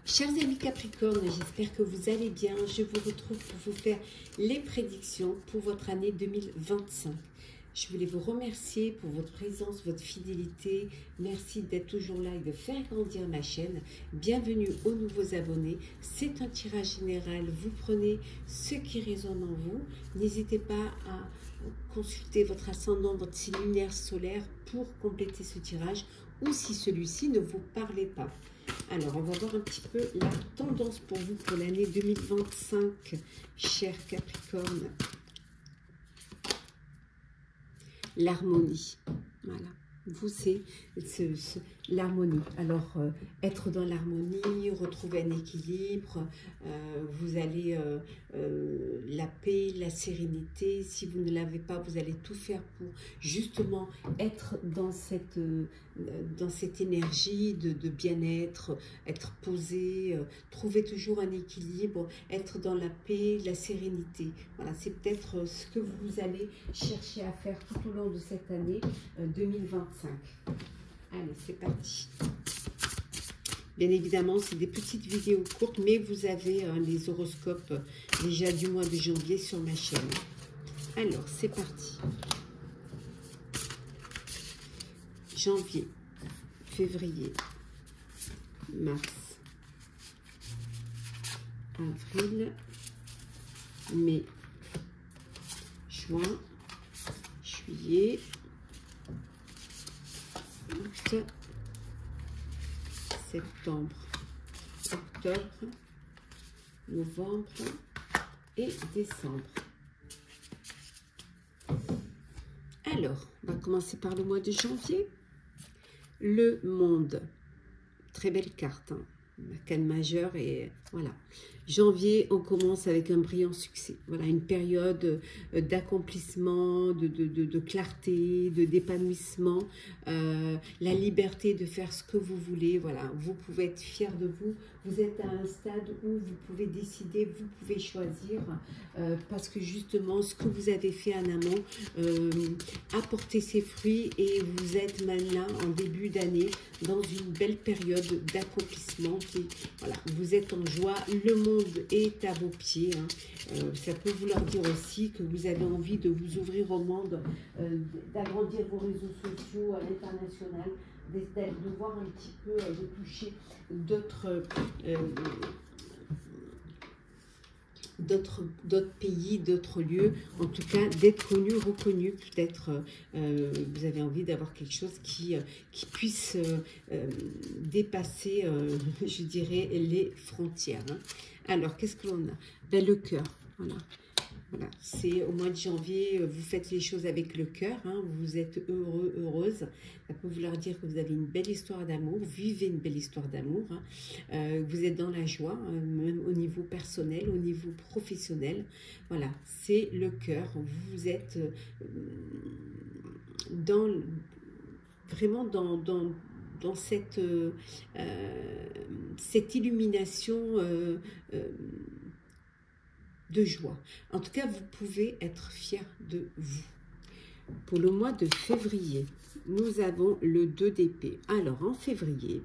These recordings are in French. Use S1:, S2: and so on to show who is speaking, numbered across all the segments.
S1: Chers amis Capricorne, j'espère que vous allez bien. Je vous retrouve pour vous faire les prédictions pour votre année 2025. Je voulais vous remercier pour votre présence, votre fidélité. Merci d'être toujours là et de faire grandir ma chaîne. Bienvenue aux nouveaux abonnés. C'est un tirage général. Vous prenez ce qui résonne en vous. N'hésitez pas à consulter votre ascendant, votre signe lunaire solaire pour compléter ce tirage ou si celui-ci ne vous parlait pas. Alors, on va voir un petit peu la tendance pour vous pour l'année 2025, chers Capricorne. L'harmonie, voilà. Vous, c'est l'harmonie. Alors, être dans l'harmonie, retrouver un équilibre, vous allez la paix, la sérénité. Si vous ne l'avez pas, vous allez tout faire pour justement être dans cette énergie de bien-être, être posé, trouver toujours un équilibre, être dans la paix, la sérénité. Voilà, c'est peut-être ce que vous allez chercher à faire tout au long de cette année 2025. Allez, c'est parti. Bien évidemment, c'est des petites vidéos courtes, mais vous avez les horoscopes déjà du mois de janvier sur ma chaîne. Alors, c'est parti. Janvier, février, mars, avril, mai, juin, juillet, août, septembre, octobre, novembre et décembre. Alors, on va commencer par le mois de janvier. Le monde. Très belle carte, hein. Arcane majeure et voilà. Janvier, on commence avec un brillant succès. Voilà, une période d'accomplissement, de clarté, d'épanouissement, la liberté de faire ce que vous voulez. Voilà, vous pouvez être fier de vous. Vous êtes à un stade où vous pouvez décider, vous pouvez choisir, parce que justement, ce que vous avez fait en amont a porté ses fruits et vous êtes maintenant en début d'année dans une belle période d'accomplissement. Voilà, vous êtes en joie, le monde est à vos pieds, hein. Ça peut vouloir dire aussi que vous avez envie de vous ouvrir au monde, d'agrandir vos réseaux sociaux à l'international, de voir un petit peu, de toucher d'autres pays, d'autres lieux, en tout cas d'être connu, reconnu. Peut-être vous avez envie d'avoir quelque chose qui puisse dépasser, je dirais, les frontières, hein. Alors, qu'est-ce que l'on a? Ben, le cœur, voilà. Voilà, c'est au mois de janvier, vous faites les choses avec le cœur, hein, vous êtes heureux, heureuse. Ça peut vouloir dire que vous avez une belle histoire d'amour, vivez une belle histoire d'amour, hein. Vous êtes dans la joie, hein, même au niveau personnel, au niveau professionnel. Voilà, c'est le cœur, vous êtes vraiment dans cette illumination de joie. En tout cas, vous pouvez être fier de vous. Pour le mois de février, nous avons le 2 d'épée. Alors, en février,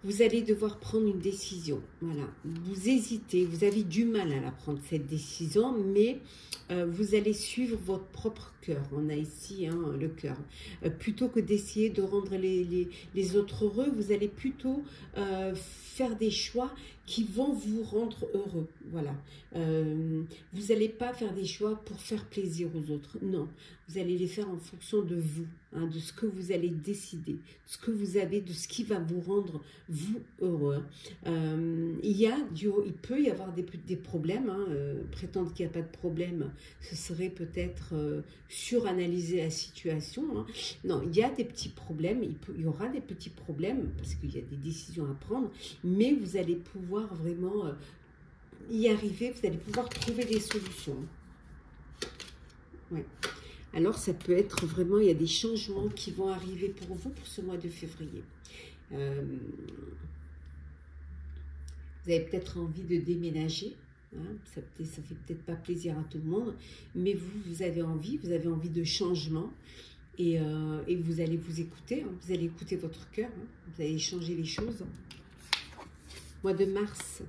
S1: vous allez devoir prendre une décision. Voilà, vous hésitez, vous avez du mal à la prendre, cette décision, mais vous allez suivre votre propre cœur. On a ici, hein, le cœur. Plutôt que d'essayer de rendre les autres heureux, vous allez plutôt faire des choix qui vont vous rendre heureux. Voilà. Vous n'allez pas faire des choix pour faire plaisir aux autres. Non, vous allez les faire en fonction de vous, hein, de ce que vous allez décider, de ce que vous avez, de ce qui va vous rendre vous heureux. Il peut y avoir des problèmes, hein, prétendre qu'il n'y a pas de problème, ce serait peut-être suranalyser la situation, hein. Non, il y a des petits problèmes, il y aura des petits problèmes parce qu'il y a des décisions à prendre, mais vous allez pouvoir vraiment y arriver, vous allez pouvoir trouver des solutions. Ouais. Alors, ça peut être vraiment, il y a des changements qui vont arriver pour vous pour ce mois de février. Vous avez peut-être envie de déménager, hein, ça fait peut-être pas plaisir à tout le monde, mais vous avez envie de changement et vous allez vous écouter, hein, vous allez écouter votre cœur, hein, vous allez changer les choses. Mois de mars,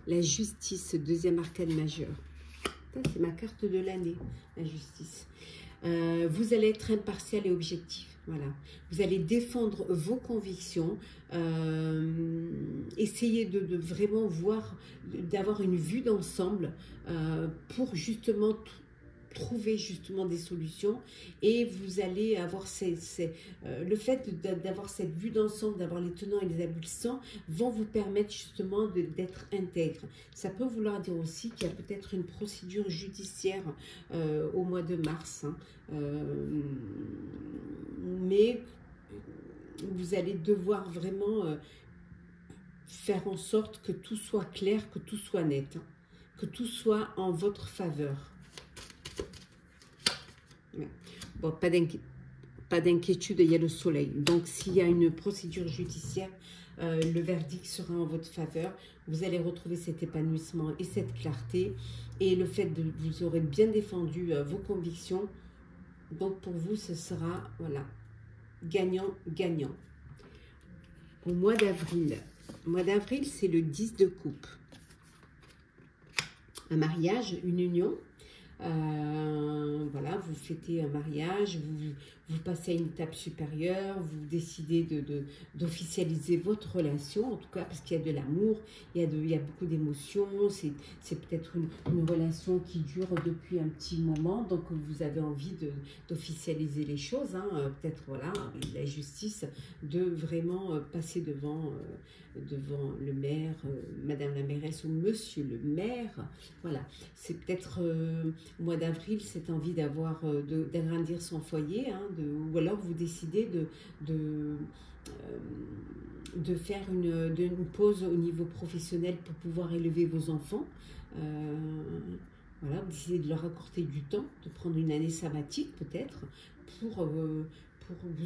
S1: la justice, deuxième arcane majeur. C'est ma carte de l'année, la justice. Vous allez être impartial et objectif. Voilà. Vous allez défendre vos convictions, essayer de vraiment voir, d'avoir une vue d'ensemble pour justement trouver justement des solutions, et vous allez avoir le fait d'avoir cette vue d'ensemble, d'avoir les tenants et les aboutissants, vont vous permettre justement d'être intègre. Ça peut vouloir dire aussi qu'il y a peut-être une procédure judiciaire au mois de mars, hein, mais vous allez devoir vraiment faire en sorte que tout soit clair, que tout soit net, hein, que tout soit en votre faveur. Bon, pas d'inquiétude, il y a le soleil. Donc, s'il y a une procédure judiciaire, le verdict sera en votre faveur. Vous allez retrouver cet épanouissement et cette clarté. Et le fait de vous aurez bien défendu vos convictions. Donc, pour vous, ce sera, voilà, gagnant-gagnant. Au mois d'avril. Le mois d'avril, c'est le 10 de coupe. Un mariage, une union. Voilà, vous fêtez un mariage, vous passez à une étape supérieure, vous décidez d'officialiser votre relation, en tout cas parce qu'il y a de l'amour, il y a beaucoup d'émotions, c'est peut-être une relation qui dure depuis un petit moment, donc vous avez envie d'officialiser les choses, hein, peut-être voilà, la justice, de vraiment passer devant le maire, madame la mairesse ou monsieur le maire, voilà, c'est peut-être au mois d'avril, cette envie d'agrandir son foyer, hein, ou alors vous décidez de faire une pause au niveau professionnel pour pouvoir élever vos enfants. Voilà, vous décidez de leur accorder du temps, de prendre une année sabbatique peut-être pour vous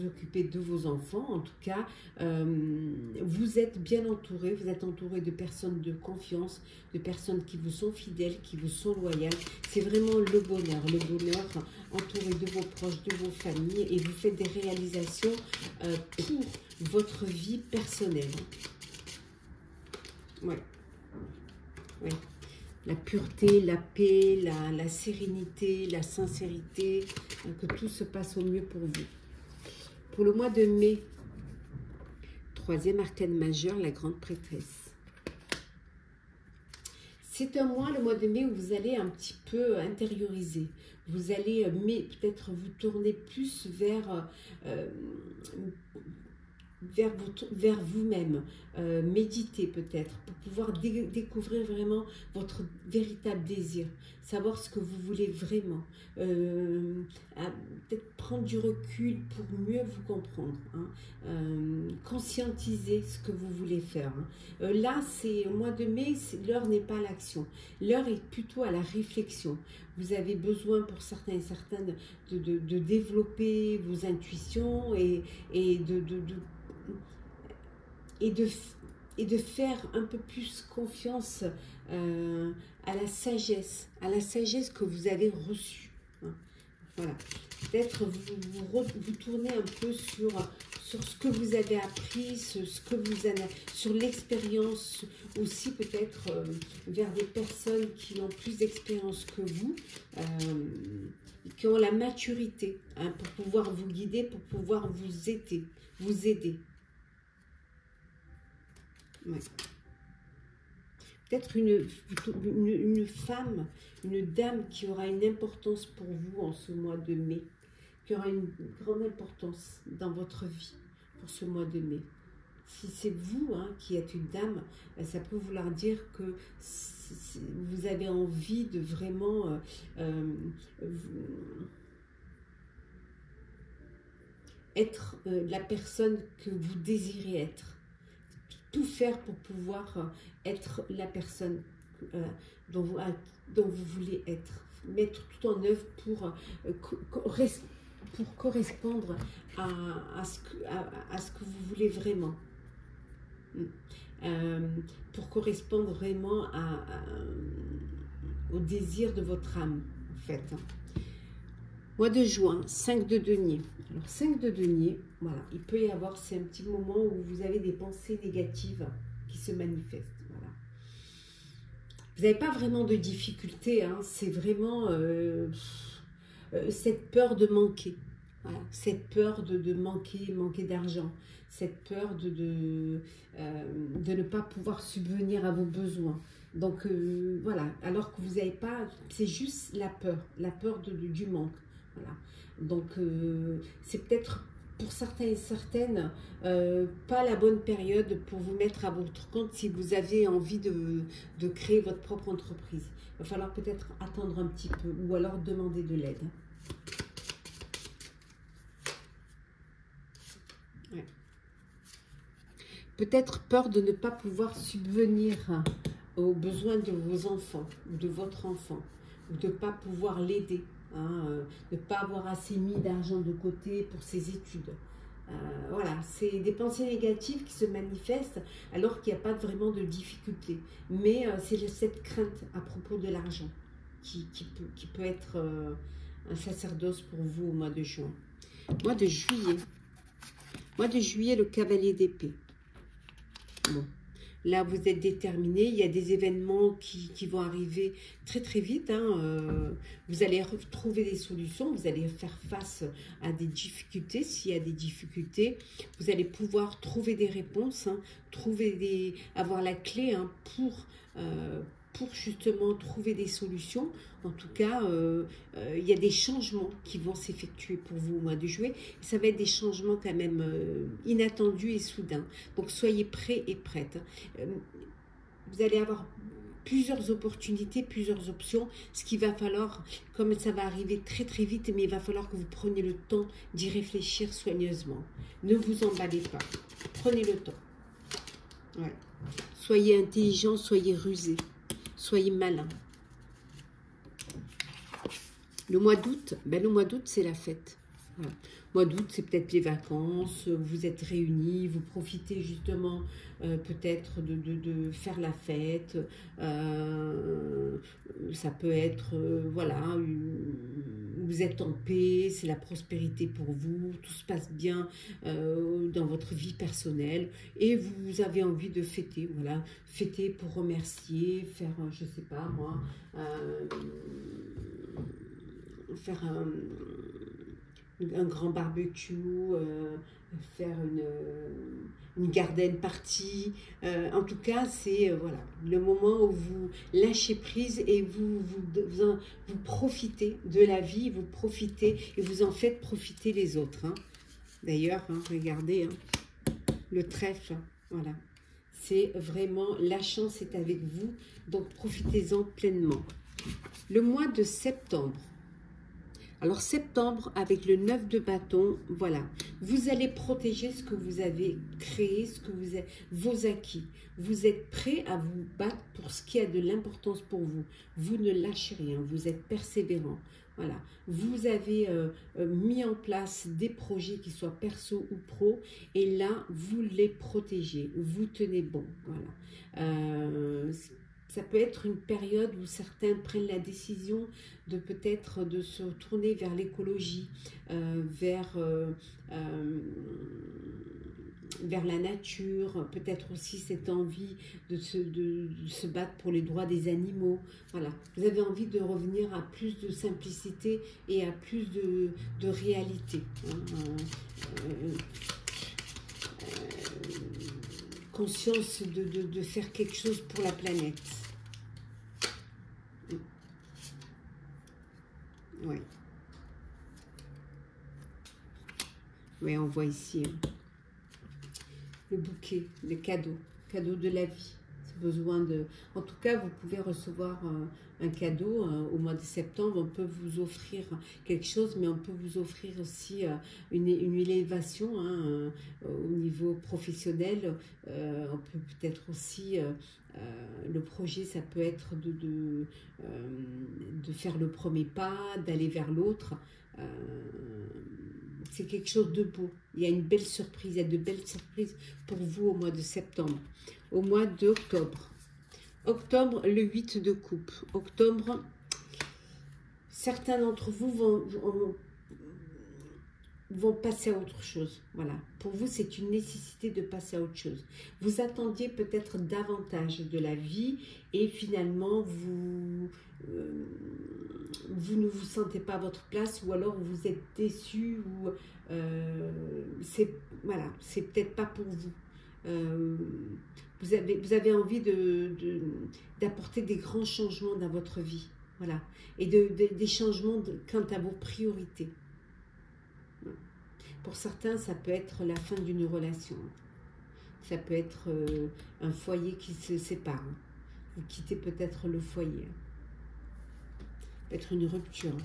S1: occuper de vos enfants. En tout cas, vous êtes bien entouré, vous êtes entouré de personnes de confiance, de personnes qui vous sont fidèles, qui vous sont loyales. C'est vraiment le bonheur, entouré de vos proches, de vos familles, et vous faites des réalisations pour votre vie personnelle. Ouais. Ouais. La pureté, la paix, la sérénité, la sincérité, que tout se passe au mieux pour vous. Pour le mois de mai, troisième arcane majeur, la grande prêtresse. C'est un mois, le mois de mai, où vous allez un petit peu intérioriser. Vous allez peut-être vous tourner plus vers vous-même, méditer peut-être, pour pouvoir découvrir vraiment votre véritable désir, savoir ce que vous voulez vraiment, peut-être prendre du recul pour mieux vous comprendre, hein, conscientiser ce que vous voulez faire. Hein. Là, c'est au mois de mai, l'heure n'est pas à l'action, l'heure est plutôt à la réflexion. Vous avez besoin pour certains et certaines de développer vos intuitions et de faire un peu plus confiance à la sagesse que vous avez reçue. Hein. Voilà. Peut-être vous tournez un peu sur ce que vous avez appris, sur l'expérience, aussi peut-être vers des personnes qui ont plus d'expérience que vous, qui ont la maturité, hein, pour pouvoir vous guider, pour pouvoir vous aider. Ouais. Peut-être une femme, une dame qui aura une importance pour vous en ce mois de mai, qui aura une grande importance dans votre vie pour ce mois de mai. Si c'est vous, hein, qui êtes une dame, ça peut vouloir dire que vous avez envie de vraiment être la personne que vous désirez être. Tout faire pour pouvoir être la personne dont vous voulez être. Mettre tout en œuvre pour correspondre à ce que vous voulez vraiment. Pour correspondre vraiment au désir de votre âme, en fait. Mois de juin, 5 de denier. Alors 5 de denier, voilà, il peut y avoir, c'est un petit moment où vous avez des pensées négatives qui se manifeste. Voilà. Vous n'avez pas vraiment de difficulté, hein, c'est vraiment cette peur de manquer. Voilà, cette peur de manquer d'argent, cette peur de ne pas pouvoir subvenir à vos besoins. Donc voilà, alors que vous n'avez pas, c'est juste la peur du manque. Voilà. Donc c'est peut-être pour certains et certaines pas la bonne période pour vous mettre à votre compte si vous avez envie de créer votre propre entreprise. Il va falloir peut-être attendre un petit peu ou alors demander de l'aide. Ouais. Peut-être peur de ne pas pouvoir subvenir aux besoins de vos enfants ou de votre enfant, ou de ne pas pouvoir l'aider, hein, de ne pas avoir assez mis d'argent de côté pour ses études. Voilà, c'est des pensées négatives qui se manifestent alors qu'il n'y a pas vraiment de difficulté. Mais c'est cette crainte à propos de l'argent qui peut être un sacerdoce pour vous au mois de juin. Mois de juillet. Mois de juillet, le cavalier d'épée. Bon, là, vous êtes déterminé. Il y a des événements qui vont arriver très, très vite. Hein. Vous allez trouver des solutions. Vous allez faire face à des difficultés. S'il y a des difficultés, vous allez pouvoir trouver des réponses, hein, avoir la clé, hein, pour justement trouver des solutions. En tout cas, il y a des changements qui vont s'effectuer pour vous au mois de juillet. Ça va être des changements quand même inattendus et soudains. Donc, soyez prêts et prêtes. Vous allez avoir plusieurs opportunités, plusieurs options. Ce qu'il va falloir, comme ça va arriver très très vite, mais il va falloir que vous preniez le temps d'y réfléchir soigneusement. Ne vous emballez pas. Prenez le temps. Ouais. Soyez intelligent, soyez rusé. Soyez malin. Le mois d'août, le mois d'août, c'est la fête. Voilà. Le mois d'août, c'est peut-être les vacances, vous êtes réunis, vous profitez justement peut-être de faire la fête. Ça peut être, voilà, vous êtes en paix, c'est la prospérité pour vous, tout se passe bien dans votre vie personnelle et vous avez envie de fêter, voilà, fêter pour remercier, faire, je sais pas moi, faire un grand barbecue, faire une garden party. En tout cas, c'est voilà, le moment où vous lâchez prise et vous profitez de la vie, vous profitez et vous en faites profiter les autres. Hein. D'ailleurs, hein, regardez, hein, le trèfle, hein, voilà. C'est vraiment, la chance est avec vous, donc profitez-en pleinement. Le mois de septembre. Alors septembre, avec le 9 de bâton, voilà, vous allez protéger ce que vous avez créé, vos acquis. Vous êtes prêt à vous battre pour ce qui a de l'importance pour vous. Vous ne lâchez rien, vous êtes persévérant. Voilà, vous avez mis en place des projets qui soient perso ou pro, et là, vous les protégez, vous tenez bon. Voilà. Ça peut être une période où certains prennent la décision de peut-être de se tourner vers l'écologie, vers la nature, peut-être aussi cette envie de se battre pour les droits des animaux. Voilà, vous avez envie de revenir à plus de simplicité et à plus de réalité. Hein. Conscience de faire quelque chose pour la planète. Oui. Oui, on voit ici hein, le bouquet, le cadeau de la vie. C'est besoin de... En tout cas, vous pouvez recevoir un cadeau au mois de septembre. On peut vous offrir quelque chose, mais on peut vous offrir aussi une élévation hein, au niveau professionnel. On peut peut-être aussi... le projet, ça peut être de faire le premier pas, d'aller vers l'autre. C'est quelque chose de beau. Il y a une belle surprise, il y a de belles surprises pour vous au mois de septembre. Au mois d'octobre. Octobre, le 8 de coupe. Octobre, certains d'entre vous vont passer à autre chose. Voilà. Pour vous, c'est une nécessité de passer à autre chose. Vous attendiez peut-être davantage de la vie et finalement, vous ne vous sentez pas à votre place ou alors vous êtes déçu ou voilà, c'est peut-être pas pour vous. Vous avez envie d'apporter des grands changements dans votre vie. Voilà. Et des changements quant à vos priorités. Pour certains, ça peut être la fin d'une relation. Ça peut être un foyer qui se sépare. Vous quittez peut-être le foyer. Peut-être une rupture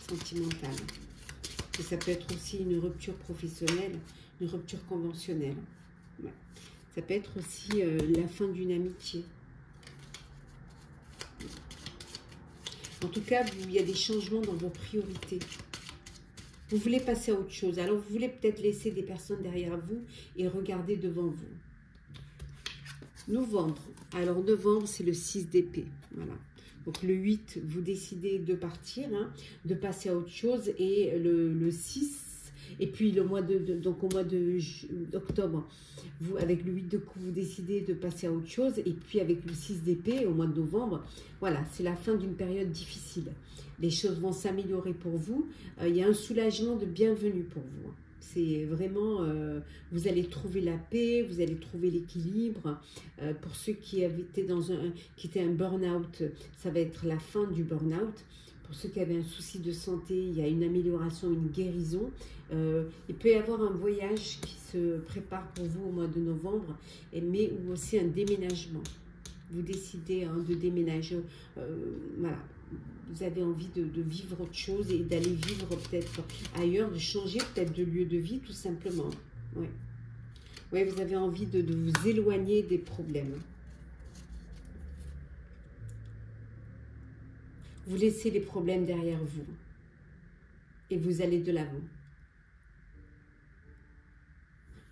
S1: sentimentale. Et ça peut être aussi une rupture professionnelle, une rupture conventionnelle. Ouais. Ça peut être aussi la fin d'une amitié. En tout cas, il y a des changements dans vos priorités. Vous voulez passer à autre chose. Alors, vous voulez peut-être laisser des personnes derrière vous et regarder devant vous. Novembre. Alors, novembre, c'est le 6 d'épée. Voilà. Donc, le 8, vous décidez de partir, hein, de passer à autre chose. Et le 6, et puis donc au mois d'octobre, avec le 8 de coupe, vous décidez de passer à autre chose. Et puis, avec le 6 d'épée, au mois de novembre, voilà, c'est la fin d'une période difficile. Les choses vont s'améliorer pour vous. Il y a un soulagement de bienvenue pour vous. C'est vraiment, vous allez trouver la paix, vous allez trouver l'équilibre. Pour ceux qui étaient qui étaient un burn-out, ça va être la fin du burn-out. Pour ceux qui avaient un souci de santé, il y a une amélioration, une guérison. Il peut y avoir un voyage qui se prépare pour vous au mois de novembre, mais aussi un déménagement. Vous décidez de déménager, voilà. Vous avez envie de vivre autre chose et d'aller vivre peut-être ailleurs, de changer peut-être de lieu de vie tout simplement. Oui, ouais, vous avez envie de vous éloigner des problèmes. Vous laissez les problèmes derrière vous et vous allez de l'avant.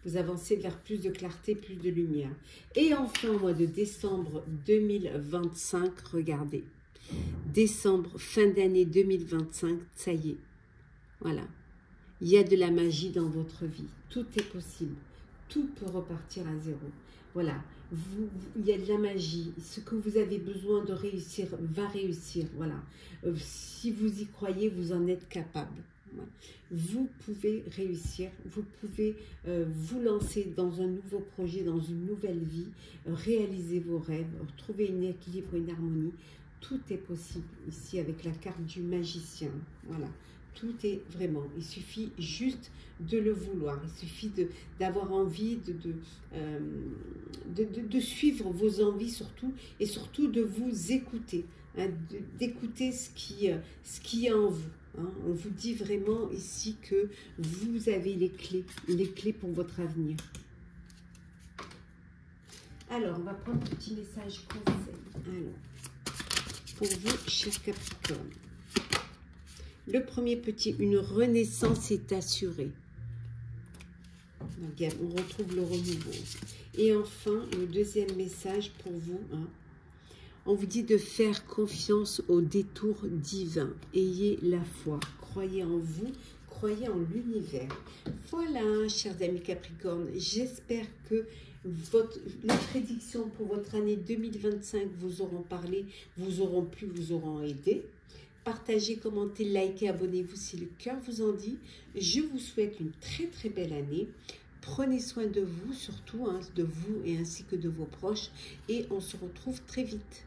S1: Vous avancez vers plus de clarté, plus de lumière. Et enfin, au mois de décembre 2025, regardez. Décembre, fin d'année 2025, ça y est. Voilà. Il y a de la magie dans votre vie. Tout est possible. Tout peut repartir à zéro. Voilà. Il y a de la magie. Ce que vous avez besoin de réussir va réussir. Voilà. Si vous y croyez, vous en êtes capable. Voilà. Vous pouvez réussir. Vous pouvez vous lancer dans un nouveau projet, dans une nouvelle vie, réaliser vos rêves, trouver un équilibre, une harmonie. Tout est possible ici avec la carte du magicien. Voilà. Tout est vraiment, il suffit juste de le vouloir. Il suffit d'avoir envie de suivre vos envies surtout. Et surtout de vous écouter. Hein, d'écouter ce qui est en vous. Hein. On vous dit vraiment ici que vous avez les clés pour votre avenir. Alors, on va prendre un petit message conseil. Alors. Pour vous, chers Capricorne. Le premier petit, une renaissance est assurée. Regarde, on retrouve le renouveau. Et enfin, le deuxième message pour vous. Hein, on vous dit de faire confiance au détour divin. Ayez la foi. Croyez en vous. Croyez en l'univers. Voilà, chers amis Capricorne. J'espère que les prédictions pour votre année 2025 vous auront parlé, vous auront plu, vous auront aidé. Partagez, commentez, likez, abonnez-vous si le cœur vous en dit. Je vous souhaite une très très belle année. Prenez soin de vous, surtout hein, de vous et ainsi que de vos proches. Et on se retrouve très vite.